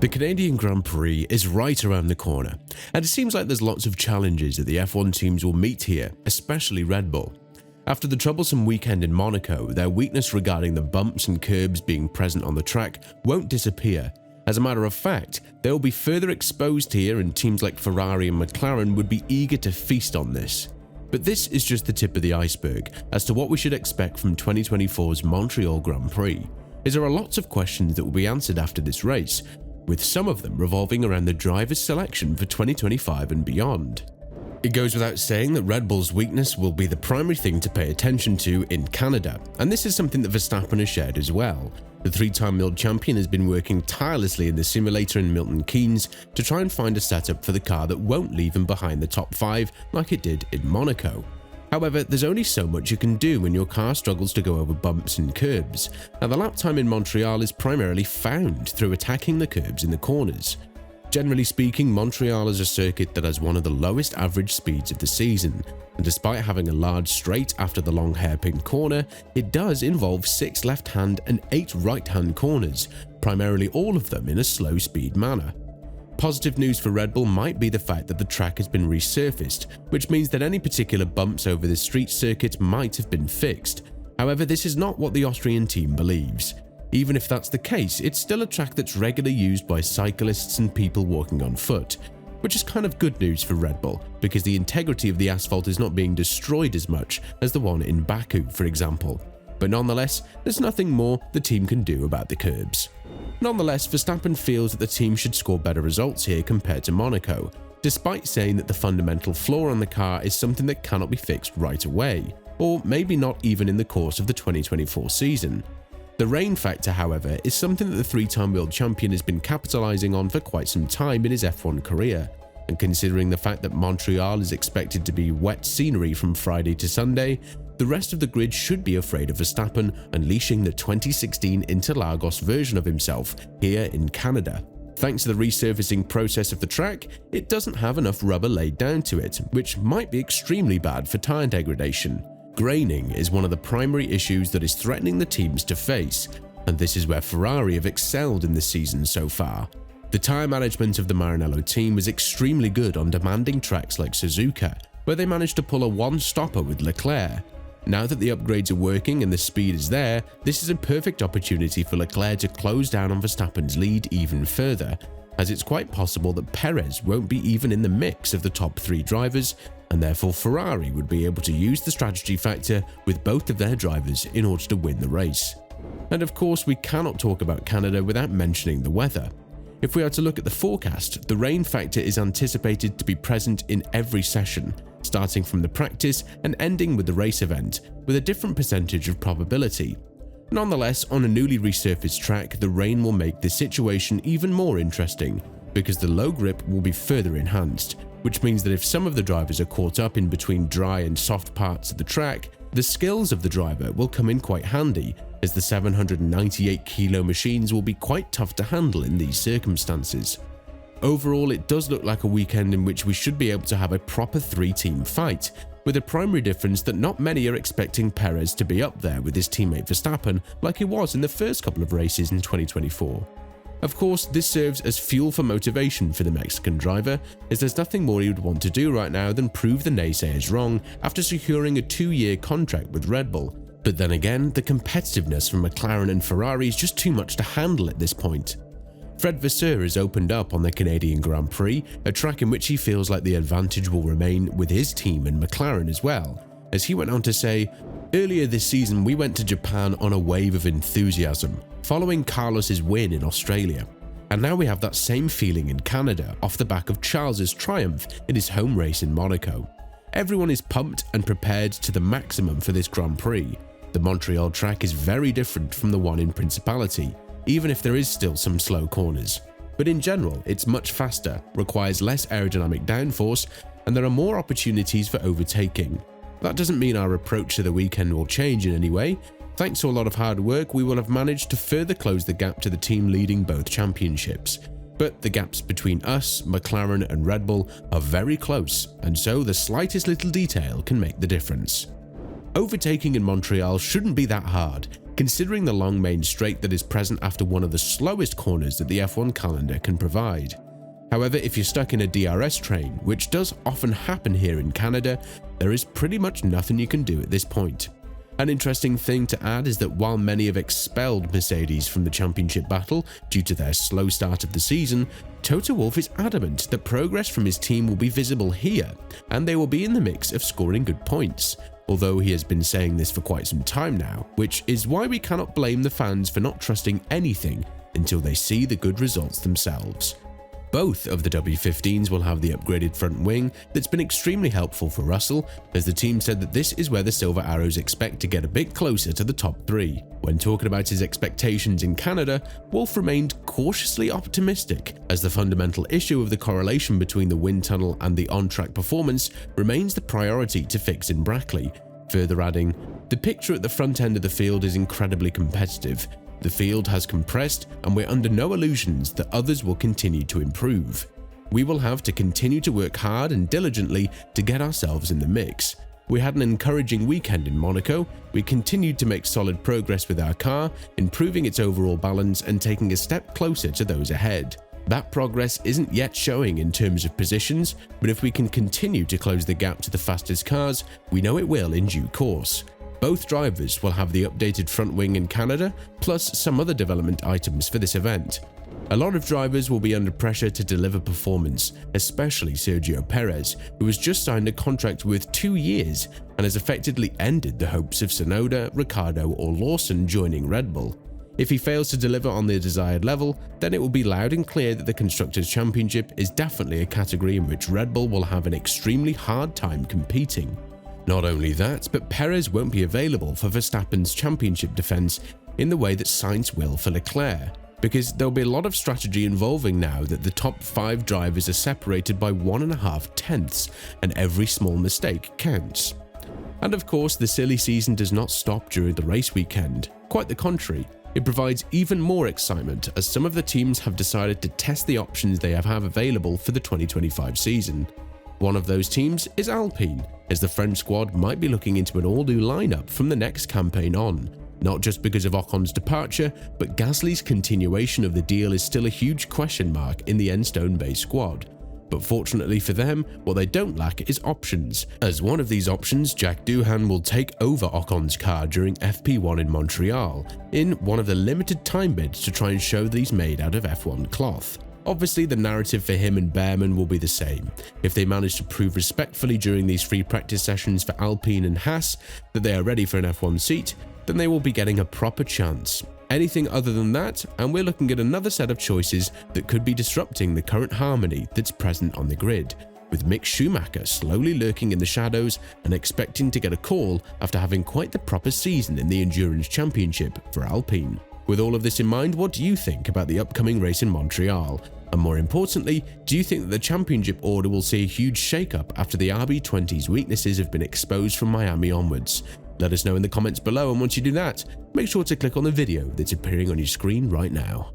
The Canadian Grand Prix is right around the corner, and it seems like there's lots of challenges that the F1 teams will meet here, especially Red Bull. After the troublesome weekend in Monaco, their weakness regarding the bumps and curbs being present on the track won't disappear. As a matter of fact, they will be further exposed here, and teams like Ferrari and McLaren would be eager to feast on this. But this is just the tip of the iceberg as to what we should expect from 2024's Montreal Grand Prix, as there are lots of questions that will be answered after this race, with some of them revolving around the driver's selection for 2025 and beyond. It goes without saying that Red Bull's weakness will be the primary thing to pay attention to in Canada, and this is something that Verstappen has shared as well. The three-time world champion has been working tirelessly in the simulator in Milton Keynes to try and find a setup for the car that won't leave him behind the top 5 like it did in Monaco. However, there's only so much you can do when your car struggles to go over bumps and curbs, and the lap time in Montreal is primarily found through attacking the curbs in the corners. Generally speaking, Montreal is a circuit that has one of the lowest average speeds of the season, and despite having a large straight after the long hairpin corner, it does involve 6 left-hand and 8 right-hand corners, primarily all of them in a slow speed manner. Positive news for Red Bull might be the fact that the track has been resurfaced, which means that any particular bumps over the street circuit might have been fixed. However, this is not what the Austrian team believes. Even if that's the case, it's still a track that's regularly used by cyclists and people walking on foot, which is kind of good news for Red Bull, because the integrity of the asphalt is not being destroyed as much as the one in Baku, for example. But nonetheless, there's nothing more the team can do about the curbs. Nonetheless, Verstappen feels that the team should score better results here compared to Monaco, despite saying that the fundamental flaw on the car is something that cannot be fixed right away, or maybe not even in the course of the 2024 season. The rain factor, however, is something that the three-time world champion has been capitalizing on for quite some time in his F1 career, and considering the fact that Montreal is expected to be wet scenery from Friday to Sunday, the rest of the grid should be afraid of Verstappen unleashing the 2016 Interlagos version of himself here in Canada. Thanks to the resurfacing process of the track, it doesn't have enough rubber laid down to it, which might be extremely bad for tyre degradation. Graining is one of the primary issues that is threatening the teams to face, and this is where Ferrari have excelled in the season so far. The tyre management of the Maranello team was extremely good on demanding tracks like Suzuka, where they managed to pull a one-stopper with Leclerc. Now that the upgrades are working and the speed is there, this is a perfect opportunity for Leclerc to close down on Verstappen's lead even further, as it's quite possible that Perez won't be even in the mix of the top 3 drivers, and therefore Ferrari would be able to use the strategy factor with both of their drivers in order to win the race. And of course, we cannot talk about Canada without mentioning the weather. If we are to look at the forecast, the rain factor is anticipated to be present in every session, starting from the practice and ending with the race event, with a different percentage of probability. Nonetheless, on a newly resurfaced track, the rain will make the situation even more interesting, because the low grip will be further enhanced, which means that if some of the drivers are caught up in between dry and soft parts of the track, the skills of the driver will come in quite handy, as the 798 kilo machines will be quite tough to handle in these circumstances. Overall, it does look like a weekend in which we should be able to have a proper 3-team fight, with a primary difference that not many are expecting Perez to be up there with his teammate Verstappen like he was in the first couple of races in 2024. Of course, this serves as fuel for motivation for the Mexican driver, as there's nothing more he would want to do right now than prove the naysayers wrong after securing a 2-year contract with Red Bull. But then again, the competitiveness from McLaren and Ferrari is just too much to handle at this point. Fred Vasseur has opened up on the Canadian Grand Prix, a track in which he feels like the advantage will remain with his team and McLaren as well, as he went on to say, "Earlier this season we went to Japan on a wave of enthusiasm, following Carlos's win in Australia, and now we have that same feeling in Canada off the back of Charles's triumph in his home race in Monaco. Everyone is pumped and prepared to the maximum for this Grand Prix. The Montreal track is very different from the one in Principality, even if there is still some slow corners. But in general, it's much faster, requires less aerodynamic downforce, and there are more opportunities for overtaking. That doesn't mean our approach to the weekend will change in any way. Thanks to a lot of hard work, we will have managed to further close the gap to the team leading both championships. But the gaps between us, McLaren and Red Bull are very close, and so the slightest little detail can make the difference. Overtaking in Montreal shouldn't be that hard, considering the long main straight that is present after one of the slowest corners that the F1 calendar can provide. However, if you're stuck in a DRS train, which does often happen here in Canada, there is pretty much nothing you can do at this point. An interesting thing to add is that while many have expelled Mercedes from the championship battle due to their slow start of the season, Toto Wolff is adamant that progress from his team will be visible here, and they will be in the mix of scoring good points, although he has been saying this for quite some time now, which is why we cannot blame the fans for not trusting anything until they see the good results themselves. Both of the W15s will have the upgraded front wing that's been extremely helpful for Russell, as the team said that this is where the Silver Arrows expect to get a bit closer to the top 3. When talking about his expectations in Canada, Wolff remained cautiously optimistic, as the fundamental issue of the correlation between the wind tunnel and the on-track performance remains the priority to fix in Brackley, further adding, "The picture at the front end of the field is incredibly competitive. The field has compressed, and we're under no illusions that others will continue to improve. We will have to continue to work hard and diligently to get ourselves in the mix. We had an encouraging weekend in Monaco. We continued to make solid progress with our car, improving its overall balance and taking a step closer to those ahead. That progress isn't yet showing in terms of positions, but if we can continue to close the gap to the fastest cars, we know it will in due course." Both drivers will have the updated front wing in Canada, plus some other development items for this event. A lot of drivers will be under pressure to deliver performance, especially Sergio Perez, who has just signed a contract with 2 years and has effectively ended the hopes of Tsunoda, Ricciardo or Lawson joining Red Bull. If he fails to deliver on the desired level, then it will be loud and clear that the Constructors' Championship is definitely a category in which Red Bull will have an extremely hard time competing. Not only that, but Perez won't be available for Verstappen's championship defense in the way that Sainz will for Leclerc, because there'll be a lot of strategy involving now that the top 5 drivers are separated by 1.5 tenths, and every small mistake counts. And of course, the silly season does not stop during the race weekend. Quite the contrary, it provides even more excitement as some of the teams have decided to test the options they have available for the 2025 season. One of those teams is Alpine, as the French squad might be looking into an all-new lineup from the next campaign on, not just because of Ocon's departure, but Gasly's continuation of the deal is still a huge question mark in the Enstone-based squad. But fortunately for them, what they don't lack is options, as one of these options, Jack Doohan, will take over Ocon's car during FP1 in Montreal, in one of the limited time bids to try and show that he's made out of F1 cloth. Obviously, the narrative for him and Behrman will be the same. If they manage to prove respectfully during these free practice sessions for Alpine and Haas that they are ready for an F1 seat, then they will be getting a proper chance. Anything other than that, and we're looking at another set of choices that could be disrupting the current harmony that's present on the grid, with Mick Schumacher slowly lurking in the shadows and expecting to get a call after having quite the proper season in the Endurance Championship for Alpine. With all of this in mind, what do you think about the upcoming race in Montreal? And more importantly, do you think that the championship order will see a huge shake-up after the RB20's weaknesses have been exposed from Miami onwards? Let us know in the comments below, and once you do that, make sure to click on the video that's appearing on your screen right now.